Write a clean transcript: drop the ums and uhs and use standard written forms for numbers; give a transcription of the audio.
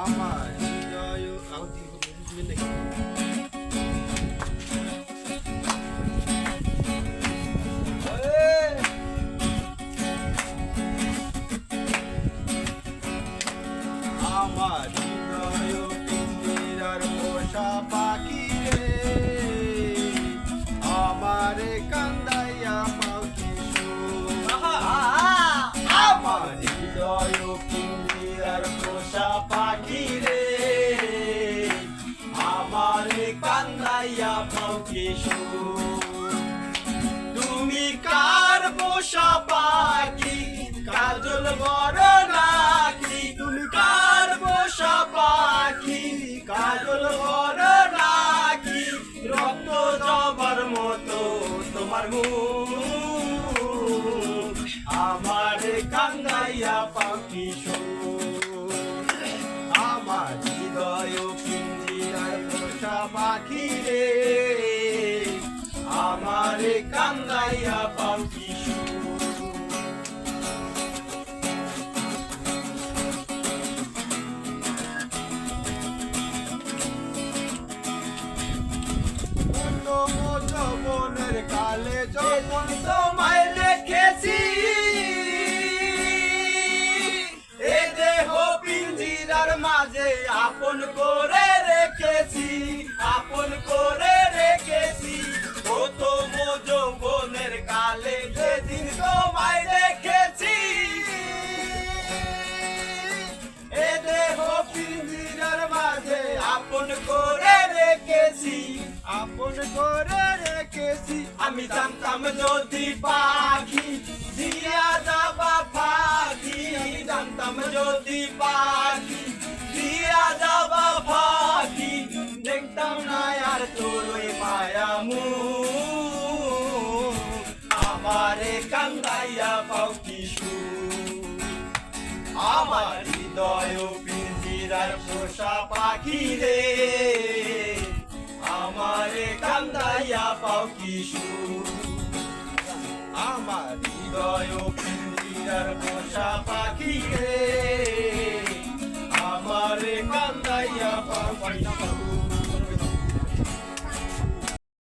আমার হৃদয় আমার দিবেন নাকি? আমার হৃদয় পিঞ্জিরার পোষা পাখি রে, আমারে কান্দাইয়া পাখি আমার হৃদয় পিঞ্জিরার পোষা পাখি রে, আমারে কান্দাইয়া পাখি তুমি কার পোষা পাখি কাজল বড় নাকি, তুমি কার পোষা পাখি কাজল বড় নাকি, রক্ত জবার মতো তোমার মুখ, আমার কান্দাইয়া পাখি আমার হৃদয় পিঞ্জিরার পোষা পাখি রে, আমার কান্দাইয়া পাখি যৌবনের কালে যখন তোমায় রেখেছি, এ দেহ পিঞ্জিরার মাঝে আপন করে রেখেছি, আপন করে রেখেছি, ও তো যৌবনের কালে যেদিন তোমায় রেখেছি, এ দেহ পিঞ্জিরার মাঝে আপন করে রেখেছি, আপন করে রেখেছি, আমি জানতাম যদি পাখি দিয়া যাবা পাখি, জানতাম যদি পাখি দিয়া যাবা পাখি, দেখতাম না আর তোর ওই মায়া মুখ, আমারে কান্দাইয়া পাখি আমার হৃদয় পিঞ্জিরার পোষা পাখি রে, আমারে কান্দাইয়া পাখি আমার হৃদয় পিঞ্জিরার পোষা পাখি রে,